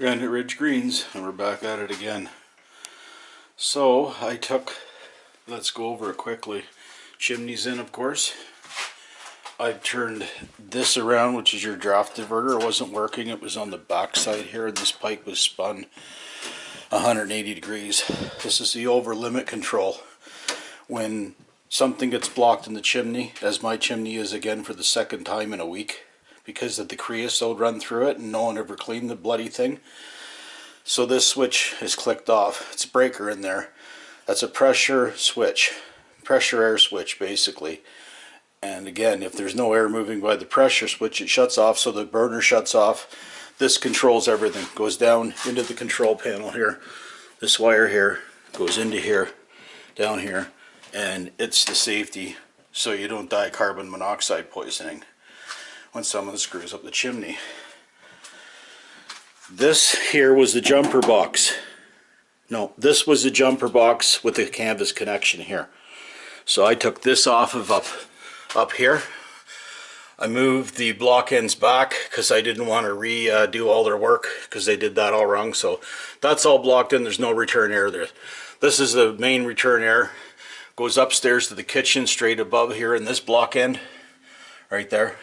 Granite Ridge Greens, and we're back at it again. So let's go over it quickly. Chimney's in, of course. I turned this around, which is your draft diverter. It wasn't working. It was on the back side here, and this pipe was spun 180 degrees. This is the over limit control. When something gets blocked in the chimney, as my chimney is again for the second time in a week, because of the creosote run through it and no one ever cleaned the bloody thing. So this switch is clicked off. It's a breaker in there. That's a pressure switch. Pressure air switch basically. And again, if there's no air moving by the pressure switch, it shuts off, so the burner shuts off. This controls everything. Goes down into the control panel here. This wire here goes into here, down here, and it's the safety so you don't die carbon monoxide poisoning when someone screws up the chimney. This here was the jumper box. No, this was the jumper box with the canvas connection here. So I took this off of up here. I moved the block ends back because I didn't want to redo all their work because they did that all wrong. So that's all blocked in. There's no return air there. This is the main return air. Goes upstairs to the kitchen straight above here in this block end right there.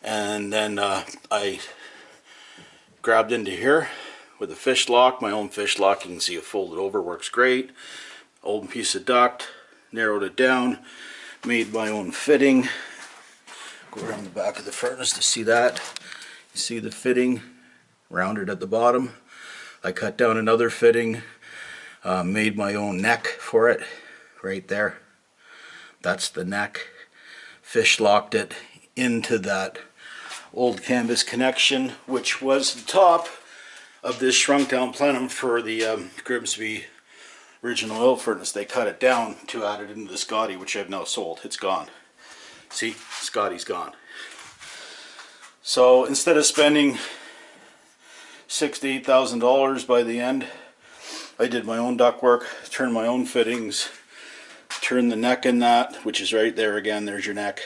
And then I grabbed into here with a fish lock, my own fish lock. You can see it folded over, works great. Old piece of duct, narrowed it down, made my own fitting. Go around the back of the furnace to see that. You see the fitting, rounded at the bottom. I cut down another fitting, made my own neck for it, right there. That's the neck. Fish locked it into that old canvas connection, which was the top of this shrunk down plenum for the Grimsby original oil furnace. They cut it down to add it into the Scotty, which I've now sold. It's gone. See, Scotty's gone. So instead of spending $6,000 to $8,000 by the end, I did my own ductwork, turned my own fittings, turned the neck in that, which is right there again. There's your neck.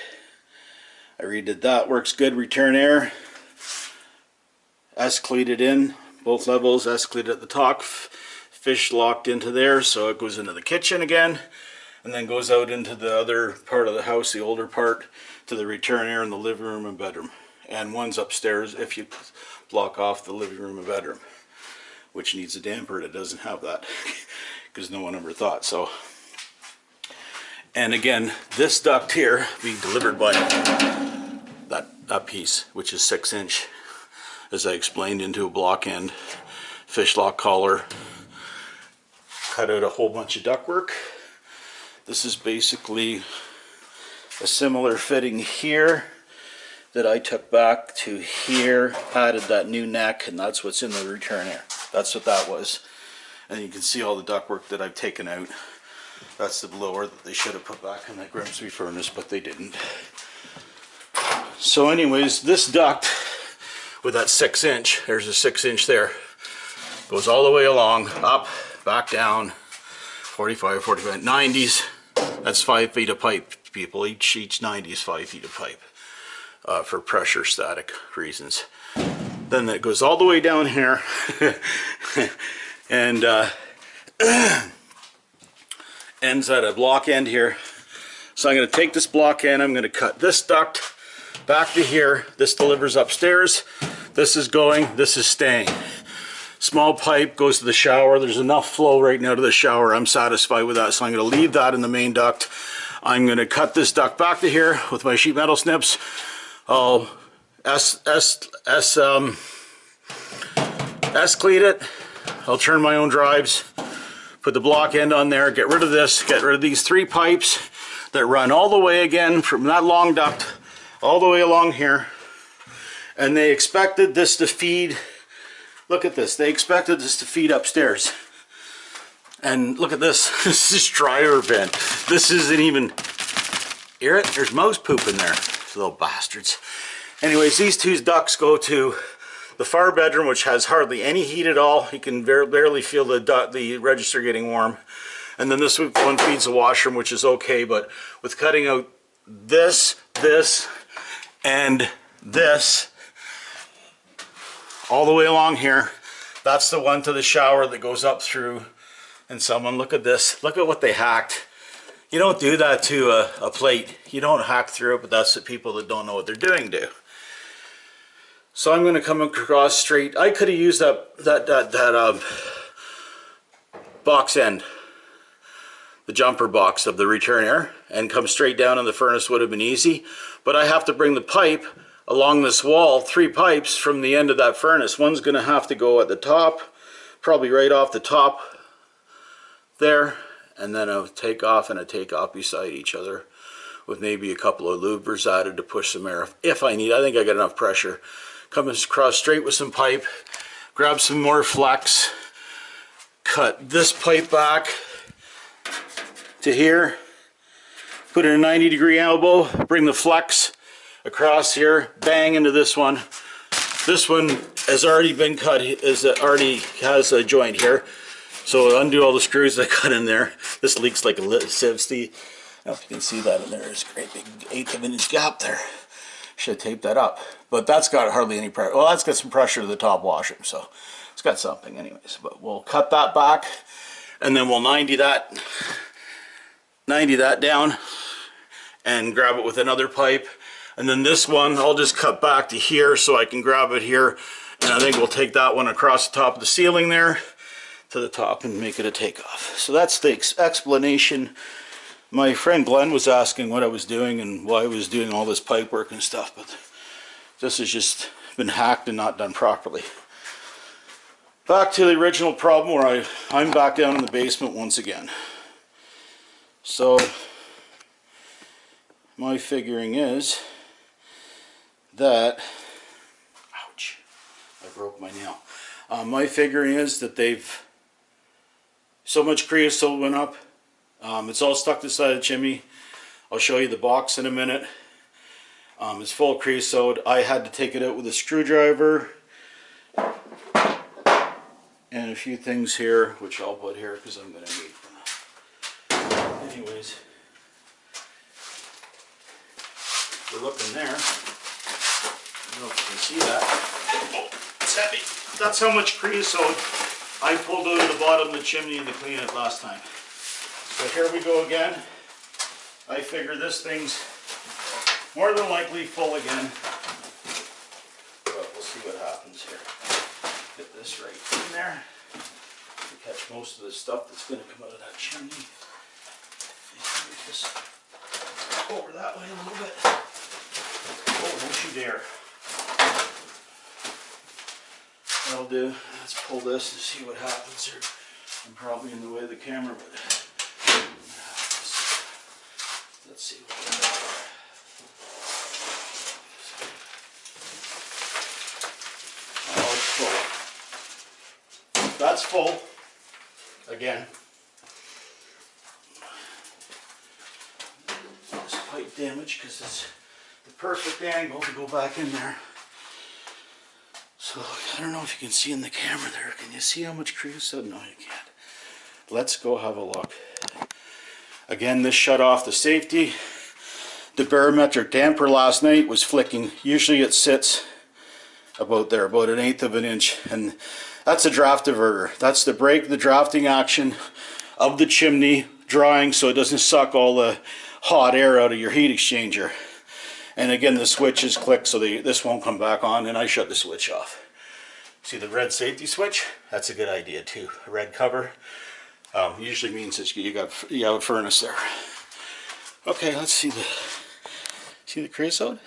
I redid that, works good. Return air, escalated in both levels, escalated at the top, fish locked into there, so it goes into the kitchen again, and then goes out into the other part of the house, the older part, to the return air in the living room and bedroom. And one's upstairs if you block off the living room and bedroom, which needs a damper. It doesn't have that because no one ever thought so. And again, this duct here being delivered by that piece, which is 6-inch, as I explained, into a block end, fish lock collar, cut out a whole bunch of ductwork. This is basically a similar fitting here that I took back to here, added that new neck, and that's what's in the return air. That's what that was. And you can see all the ductwork that I've taken out. That's the blower that they should have put back in the Grimsby furnace, but they didn't. So anyways, this duct with that 6-inch, there's a 6-inch there, goes all the way along, up, back down, 45, 45, 90s. That's 5 feet of pipe, people. Each 90 is 5 feet of pipe for pressure static reasons. Then it goes all the way down here and ends at a block end here. So I'm going to take this block end, I'm going to cut this duct back to here. This delivers upstairs. This is going, this is staying. Small pipe goes to the shower. There's enough flow right now to the shower. I'm satisfied with that, so I'm going to leave that in the main duct. I'm going to cut this duct back to here with my sheet metal snips. I'll escalate it. I'll turn my own drives, put the block end on there, get rid of this, get rid of these 3 pipes that run all the way again from that long duct all the way along here. And they expected this to feed, look at this, they expected this to feed upstairs. And look at this, this is dryer vent. This isn't even, hear it? There's mouse poop in there, these little bastards. Anyways, these 2 ducts go to the far bedroom, which has hardly any heat at all. You can barely feel the register getting warm. And then this one feeds the washroom, which is okay, but with cutting out this, and this all the way along here, That's the one to the shower that goes up through. And someone, look at this. Look at what they hacked. You don't do that to a plate. You don't hack through it, but that's the people that don't know what they're doing do. So I'm going to come across straight. I could have used that box end, the jumper box of the return air, and come straight down, and the furnace would have been easy. But I have to bring the pipe along this wall, 3 pipes from the end of that furnace. One's going to have to go at the top, probably right off the top there, and then a takeoff and a takeoff beside each other, with maybe a couple of louvers added to push some air if I need. I think I got enough pressure. Come across straight with some pipe, grab some more flex, cut this pipe back to here, put in a 90-degree elbow, bring the flex across here, bang into this one. This one has already been cut, already has a joint here. So undo all the screws that got in there. This leaks like a sieve. I don't know if you can see that in there. There's a great big 1/8 of an inch gap there. Should have taped that up. But that's got hardly any pressure. Well, that's got some pressure to the top washer, so it's got something anyways. But we'll cut that back, and then we'll 90 that down, and grab it with another pipe. And then this one, I'll just cut back to here so I can grab it here. And I think we'll take that one across the top of the ceiling there to the top and make it a takeoff. So that's the explanation. My friend Glenn was asking what I was doing and why I was doing all this pipe work and stuff, but this has just been hacked and not done properly. Back to the original problem where I'm back down in the basement once again. So my figuring is that, ouch, I broke my nail. My figuring is that so much creosote went up. It's all stuck to the side of the chimney. I'll show you the box in a minute. It's full of creosote. I had to take it out with a screwdriver and a few things here, which I'll put here because I'm going to need them. Anyways, we're looking there. I don't know if you can see that. Oh, it's heavy. That's how much creosote I pulled out of the bottom of the chimney to clean it last time. So here we go again. I figure this thing's more than likely full again. But we'll see what happens here. Get this right in there to catch most of the stuff that's going to come out of that chimney. Just over that way a little bit. Oh, don't you dare. That'll do. Let's pull this and see what happens here. I'm probably in the way of the camera, but let's see what happens. Oh, it's full. That's full. Again. This pipe damage because it's the perfect angle to go back in there. So, I don't know if you can see in the camera there. Can you see how much creosote? No, you can't. Let's go have a look. Again, this shut off the safety. The barometric damper last night was flicking. Usually it sits about there, about 1/8 of an inch. And that's a draft diverter. That's to break the drafting action of the chimney drying so it doesn't suck all the hot air out of your heat exchanger. And again, the switch is clicked so this won't come back on, and I shut the switch off. See the red safety switch? That's a good idea too. A red cover usually means that you have a furnace there. Okay, let's see the creosote.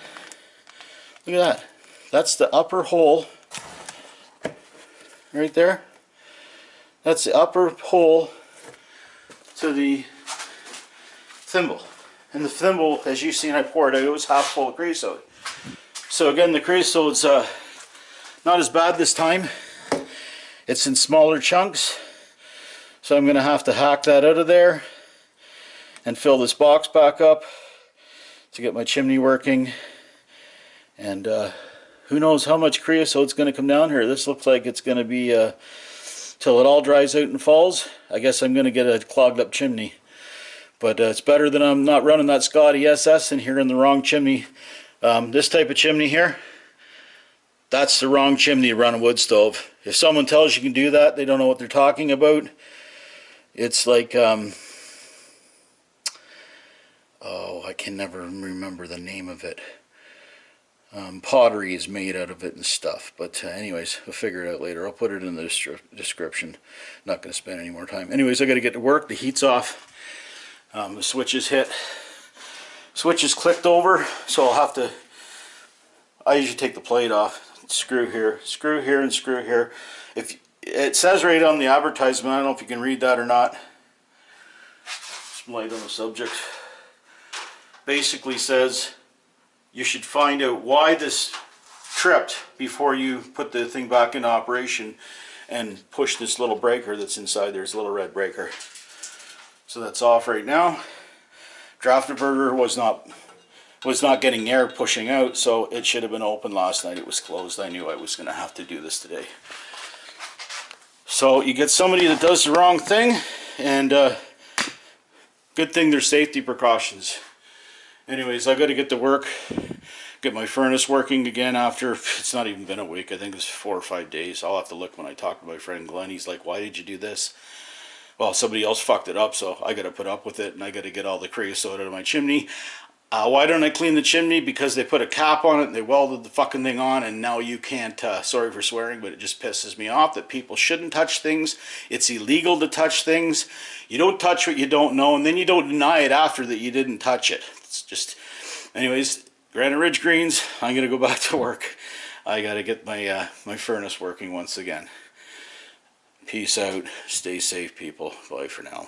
Look at that. That's the upper hole right there. That's the upper hole to the thimble. And the thimble, as you've seen, I poured it. It was half full of creosote. So again, the creosote's not as bad this time. It's in smaller chunks. So I'm going to have to hack that out of there and fill this box back up to get my chimney working. And who knows how much creosote's going to come down here. This looks like it's going to be till it all dries out and falls. I guess I'm going to get a clogged up chimney. But it's better than I'm not running that Scotty SS in here in the wrong chimney. This type of chimney here, That's the wrong chimney to run a wood stove. If someone tells you can do that, they don't know what they're talking about. It's like, oh, I can never remember the name of it. Pottery is made out of it and stuff. But anyways, I'll figure it out later. I'll put it in the description. Not going to spend any more time. Anyways, I got to get to work. The heat's off. The switch is hit. Switch is clicked over, so I'll have to, I usually take the plate off. Screw here, and screw here. If it says right on the advertisement, I don't know if you can read that or not. Some light on the subject. Basically says you should find out why this tripped before you put the thing back in operation and push this little breaker that's inside there. It's a little red breaker. So that's off right now. Draft diverter was not getting air pushing out, so it should have been open last night. It was closed. I knew I was going to have to do this today. So you get somebody that does the wrong thing, and good thing there's safety precautions. Anyways, I got to get to work, get my furnace working again after, it's not even been a week. I think it's 4 or 5 days. I'll have to look when I talk to my friend Glenn. He's like, why did you do this? Well, somebody else fucked it up, so I got to put up with it, and I got to get all the creosote out of my chimney. Why don't I clean the chimney? Because they put a cap on it, and they welded the fucking thing on, and now you can't, sorry for swearing, but it just pisses me off that people shouldn't touch things. It's illegal to touch things. You don't touch what you don't know, and then you don't deny it after that you didn't touch it. It's just, anyways, Granite Ridge Greens, I'm going to go back to work. I got to get my, my furnace working once again. Peace out. Stay safe, people. Bye for now.